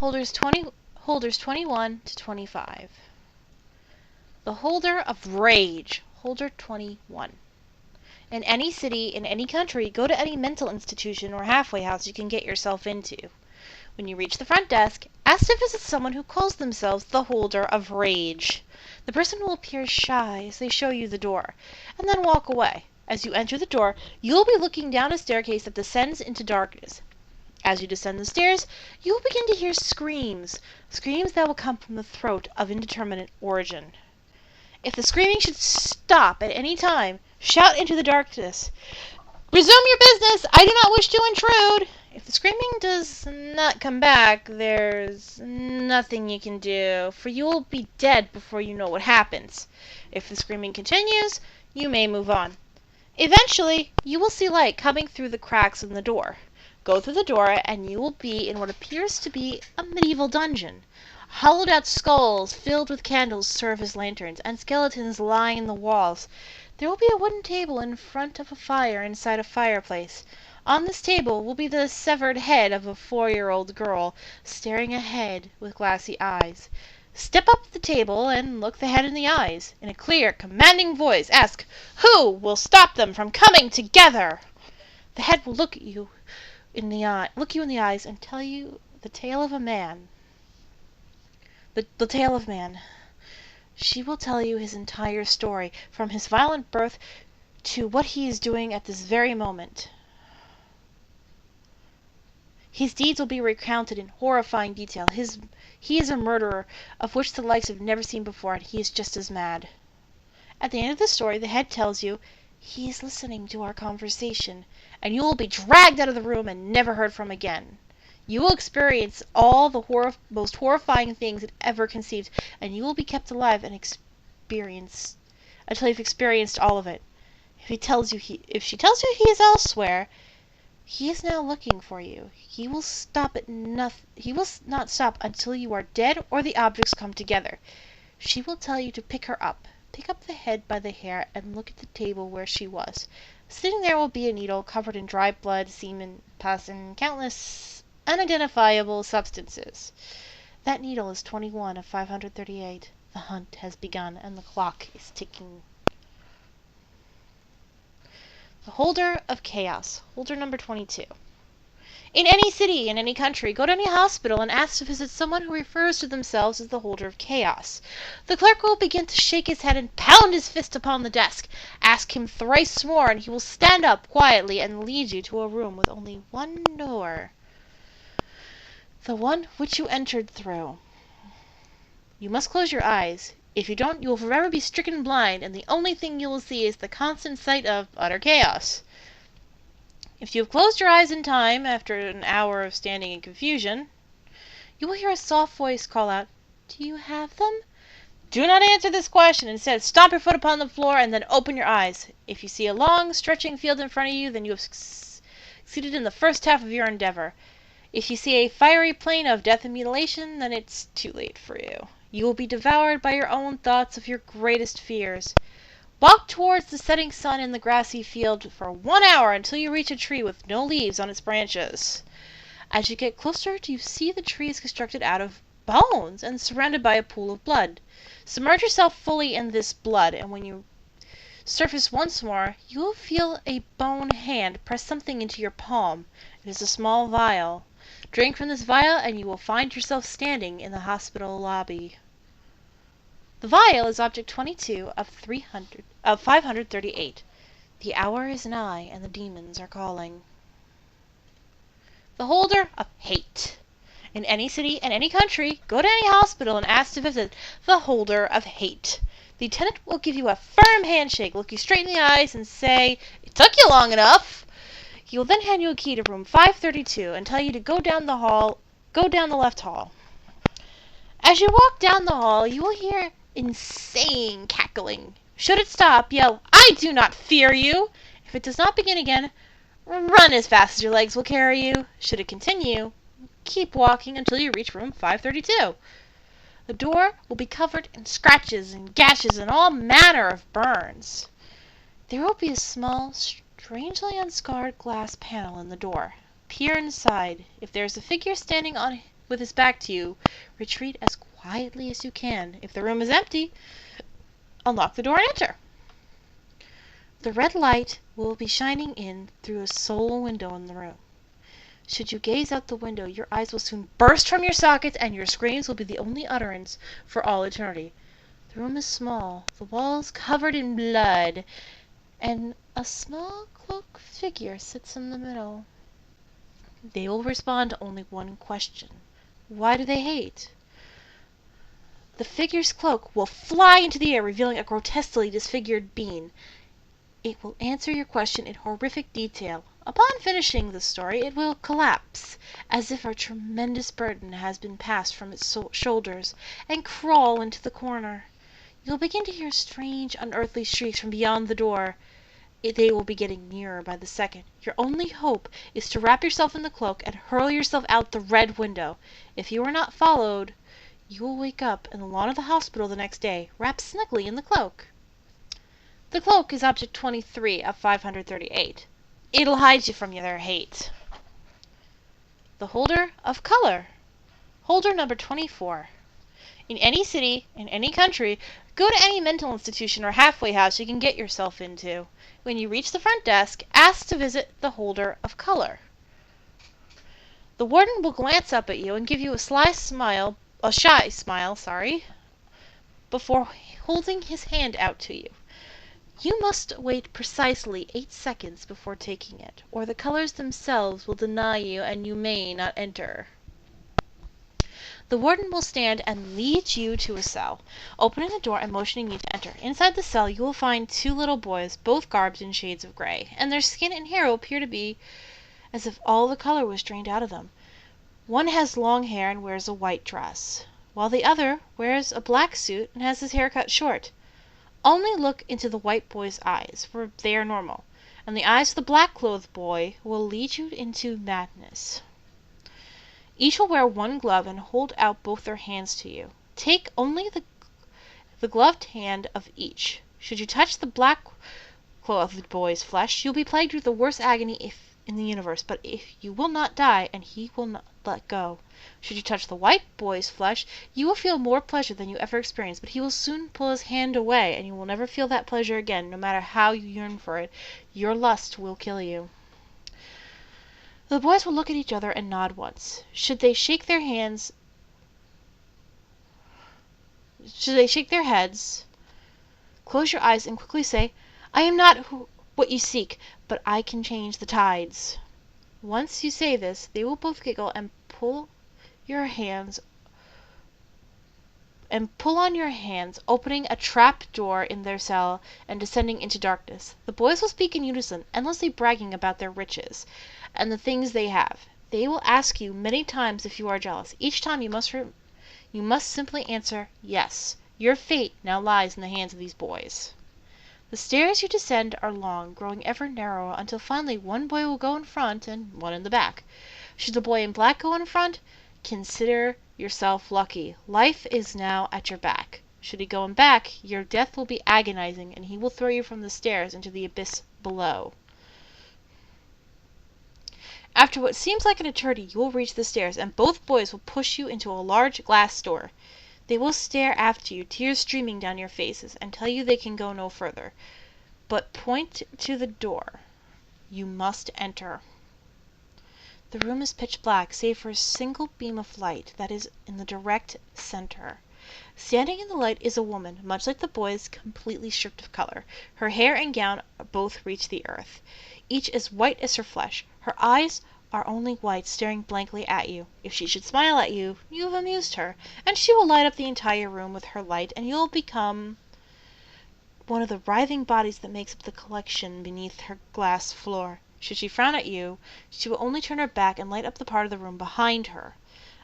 Holders 21 to 25. The Holder of Rage, Holder 21. In any city, in any country, go to any mental institution or halfway house you can get yourself into. When you reach the front desk, ask to visit someone who calls themselves the Holder of Rage. The person will appear shy as they show you the door, and then walk away. As you enter the door, you will be looking down a staircase that descends into darkness. As you descend the stairs, you will begin to hear screams that will come from the throat of indeterminate origin. If the screaming should stop at any time, shout into the darkness, "Resume your business! I do not wish to intrude!" If the screaming does not come back, there's nothing you can do, for you will be dead before you know what happens. If the screaming continues, you may move on. Eventually, you will see light coming through the cracks in the door. Go through the door, and you will be in what appears to be a medieval dungeon. Hollowed-out skulls filled with candles serve as lanterns, and skeletons line the walls. There will be a wooden table in front of a fire inside a fireplace. On this table will be the severed head of a 4-year-old girl, staring ahead with glassy eyes. Step up to the table and look the head in the eyes. In a clear, commanding voice, ask, "Who will stop them from coming together?" The head will look you in the eyes and tell you the tale of a man. The tale of man. She will tell you his entire story, from his violent birth to what he is doing at this very moment. His deeds will be recounted in horrifying detail. He is a murderer of which the likes have never seen before, and he is just as mad. At the end of the story, the head tells you, "He is listening to our conversation," and you will be dragged out of the room and never heard from again. You will experience all the most horrifying things it ever conceived, and you will be kept alive and until you've experienced all of it. If she tells you he is elsewhere, he is now looking for you. He will not stop until you are dead or the objects come together. She will tell you to pick her up. Pick up the head by the hair and look at the table where she was. Sitting there will be a needle covered in dry blood, semen, pus, and countless unidentifiable substances. That needle is 21 of 538. The hunt has begun, and the clock is ticking. The Holder of Chaos, Holder number 22. In any city, in any country, go to any hospital and ask to visit someone who refers to themselves as the Holder of Chaos. The clerk will begin to shake his head and pound his fist upon the desk. Ask him thrice more, and he will stand up quietly and lead you to a room with only one door. The one which you entered through. You must close your eyes. If you don't, you will forever be stricken blind, and the only thing you will see is the constant sight of utter chaos. If you have closed your eyes in time, after an hour of standing in confusion, you will hear a soft voice call out, "Do you have them?" Do not answer this question. Instead, stomp your foot upon the floor and then open your eyes. If you see a long, stretching field in front of you, then you have succeeded in the first half of your endeavor. If you see a fiery plain of death and mutilation, then it's too late for you. You will be devoured by your own thoughts of your greatest fears. Walk towards the setting sun in the grassy field for 1 hour until you reach a tree with no leaves on its branches. As you get closer, you see the tree is constructed out of bones and surrounded by a pool of blood. Submerge yourself fully in this blood, and when you surface once more, you will feel a bone hand press something into your palm. It is a small vial. Drink from this vial, and you will find yourself standing in the hospital lobby. The vial is object 22 of 538. The hour is nigh, and the demons are calling. The Holder of Hate. In any city and any country, go to any hospital and ask to visit the Holder of Hate. The attendant will give you a firm handshake, look you straight in the eyes, and say, "It took you long enough." He will then hand you a key to room 532 and tell you to go down the left hall. As you walk down the hall, you will hear insane cackling. Should it stop, yell, "I do not fear you." If it does not begin again, run as fast as your legs will carry you. Should it continue, keep walking until you reach room 532. The door will be covered in scratches and gashes and all manner of burns. There will be a small, strangely unscarred glass panel in the door. Peer inside. If there is a figure standing on with his back to you, retreat as quietly as you can. If the room is empty, unlock the door and enter. The red light will be shining in through a sole window in the room. Should you gaze out the window, your eyes will soon burst from your sockets, and your screams will be the only utterance for all eternity. The room is small, the walls covered in blood, and a small cloaked figure sits in the middle. They will respond to only one question. Why do they hate? The figure's cloak will fly into the air, revealing a grotesquely disfigured being. It will answer your question in horrific detail. Upon finishing the story, it will collapse, as if a tremendous burden has been passed from its shoulders, and crawl into the corner. You'll begin to hear strange, unearthly shrieks from beyond the door. They will be getting nearer by the second. Your only hope is to wrap yourself in the cloak and hurl yourself out the red window. If you are not followed, you will wake up in the lawn of the hospital the next day, wrapped snugly in the cloak. The cloak is object 23 of 538. It'll hide you from their hate. The holder of color. Holder number 24. In any city, in any country, go to any mental institution or halfway house you can get yourself into. When you reach the front desk, ask to visit the holder of color. The warden will glance up at you and give you a shy smile, before holding his hand out to you. You must wait precisely 8 seconds before taking it, or the colors themselves will deny you and you may not enter. The warden will stand and lead you to a cell, opening the door and motioning you to enter. Inside the cell you will find 2 little boys, both garbed in shades of gray, and their skin and hair will appear to be as if all the color was drained out of them. One has long hair and wears a white dress, while the other wears a black suit and has his hair cut short. Only look into the white boy's eyes, for they are normal, and the eyes of the black-clothed boy will lead you into madness. Each will wear 1 glove and hold out both their hands to you. Take only the gloved hand of each. Should you touch the black-clothed boy's flesh, you will be plagued with the worst agony in the universe, but you will not die, and he will not let go. Should you touch the white boy's flesh, you will feel more pleasure than you ever experienced, but he will soon pull his hand away, and you will never feel that pleasure again, no matter how you yearn for it. Your lust will kill you. The boys will look at each other and nod once. Should they shake their heads, close your eyes and quickly say, "I am not what you seek, but I can change the tides." Once you say this, they will both giggle and pull on your hands, opening a trap door in their cell and descending into darkness. The boys will speak in unison, endlessly bragging about their riches and the things they have. They will ask you many times if you are jealous. Each time you must simply answer yes. Your fate now lies in the hands of these boys. The stairs you descend are long, growing ever narrower, until finally 1 boy will go in front and 1 in the back. Should the boy in black go in front, consider yourself lucky. Life is now at your back. Should he go in back, your death will be agonizing, and he will throw you from the stairs into the abyss below. After what seems like an eternity, you will reach the stairs, and both boys will push you into a large glass door. They will stare after you, tears streaming down your faces, and tell you they can go no further. But point to the door. You must enter. The room is pitch black, save for a single beam of light that is in the direct center. Standing in the light is a woman, much like the boys, completely stripped of color. Her hair and gown both reach the earth. Each as white as her flesh. Her eyes are only white, staring blankly at you. If she should smile at you, you have amused her, and she will light up the entire room with her light, and you'll become one of the writhing bodies that makes up the collection beneath her glass floor. Should she frown at you, she will only turn her back and light up the part of the room behind her,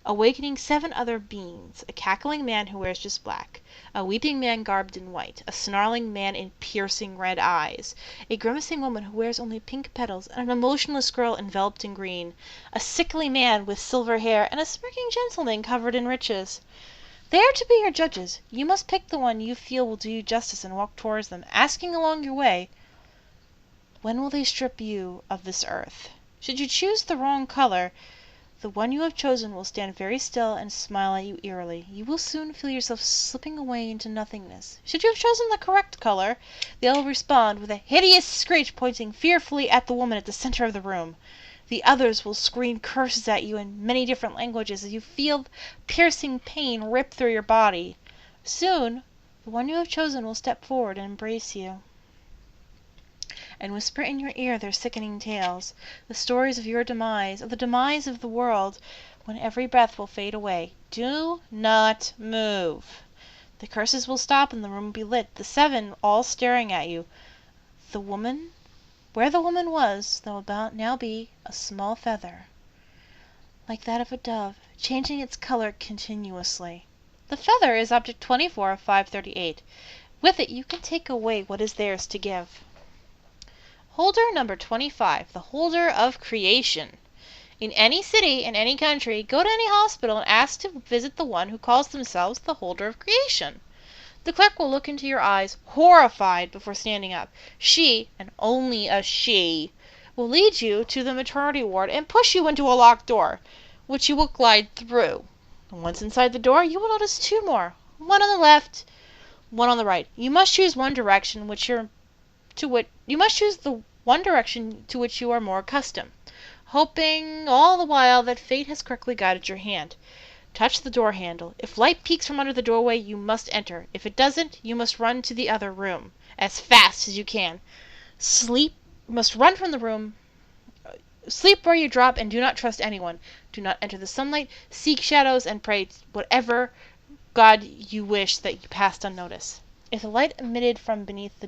awakening 7 other beings: a cackling man who wears just black, a weeping man garbed in white, a snarling man in piercing red eyes, a grimacing woman who wears only pink petals, and an emotionless girl enveloped in green, a sickly man with silver hair, and a smirking gentleman covered in riches. They are to be your judges. You must pick the one you feel will do you justice and walk towards them, asking along your way, "When will they strip you of this earth?" Should you choose the wrong color, The one you have chosen will stand very still and smile at you eerily. You will soon feel yourself slipping away into nothingness. Should you have chosen the correct color, they will respond with a hideous screech pointing fearfully at the woman at the center of the room. The others will scream curses at you in many different languages as you feel piercing pain rip through your body. Soon, the one you have chosen will step forward and embrace you, and whisper in your ear their sickening tales, the stories of your demise, of the demise of the world, when every breath will fade away. Do not move. The curses will stop and the room will be lit, the seven all staring at you. The woman, where the woman was, there will now be a small feather, like that of a dove, changing its color continuously. The feather is object 24 of 538. With it you can take away what is theirs to give. Holder number 25, the holder of creation. In any city, in any country, go to any hospital and ask to visit the one who calls themselves the holder of creation. The clerk will look into your eyes, horrified, before standing up. She, and only a she, will lead you to the maternity ward and push you into a locked door, which you will glide through. Once inside the door, you will notice two more, one on the left, one on the right. You must choose one direction the one direction to which you are more accustomed, hoping all the while that fate has correctly guided your hand. Touch the door handle. If light peeks from under the doorway, you must enter. If it doesn't, you must run to the other room as fast as you can. Must run from the room. Sleep where you drop and do not trust anyone. Do not enter the sunlight. Seek shadows and pray whatever God you wish that you passed unnoticed. If the light is emitted from beneath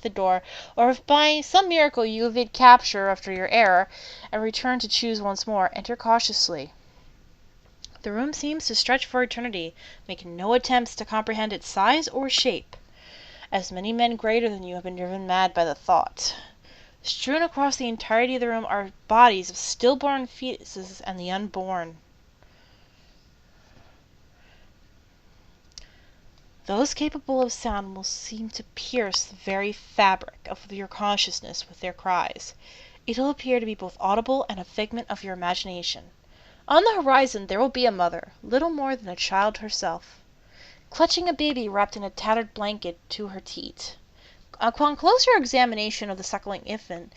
the door, or if by some miracle you evade capture after your error, and return to choose once more, enter cautiously. The room seems to stretch for eternity. Make no attempts to comprehend its size or shape, as many men greater than you have been driven mad by the thought. Strewn across the entirety of the room are bodies of stillborn fetuses and the unborn. Those capable of sound will seem to pierce the very fabric of your consciousness with their cries. It will appear to be both audible and a figment of your imagination. On the horizon there will be a mother, little more than a child herself, clutching a baby wrapped in a tattered blanket to her teat. Upon closer examination of the suckling infant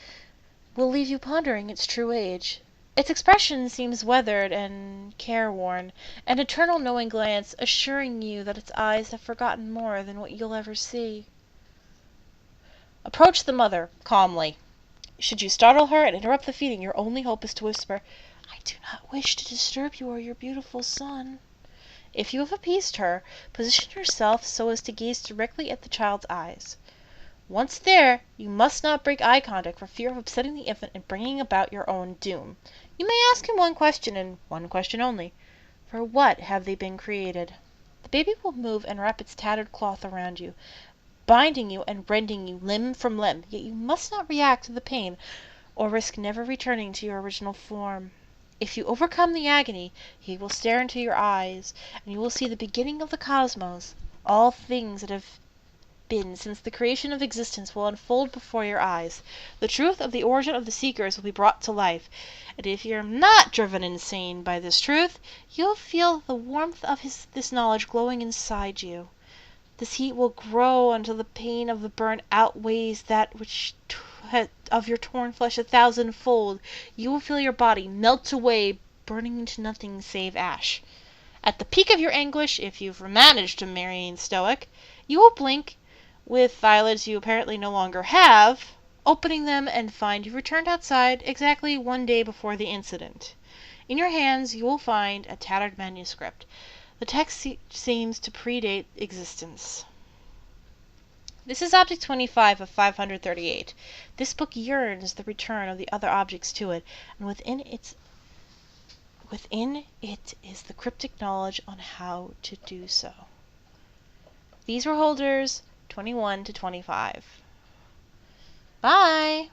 will leave you pondering its true age. Its expression seems weathered and careworn, an eternal knowing glance assuring you that its eyes have forgotten more than what you'll ever see. Approach the mother calmly. Should you startle her and interrupt the feeding, your only hope is to whisper, "I do not wish to disturb you or your beautiful son." If you have appeased her, position yourself so as to gaze directly at the child's eyes. Once there, you must not break eye contact for fear of upsetting the infant and bringing about your own doom. You may ask him one question, and one question only. For what have they been created? The baby will move and wrap its tattered cloth around you, binding you and rending you limb from limb, yet you must not react to the pain, or risk never returning to your original form. If you overcome the agony, he will stare into your eyes, and you will see the beginning of the cosmos. All things that have been since the creation of existence will unfold before your eyes. The truth of the origin of the Seekers will be brought to life, and if you're not driven insane by this truth, you'll feel the warmth of this knowledge glowing inside you. This heat will grow until the pain of the burn outweighs that which of your torn flesh 1,000-fold. You will feel your body melt away, burning into nothing save ash. At the peak of your anguish, if you've managed to remain stoic, you will blink, with eyelids you apparently no longer have, opening them and find you've returned outside exactly 1 day before the incident. In your hands you will find a tattered manuscript. The text seems to predate existence. This is object 25 of 538. This book yearns the return of the other objects to it, and within it is the cryptic knowledge on how to do so. These were holders 21 to 25. Bye!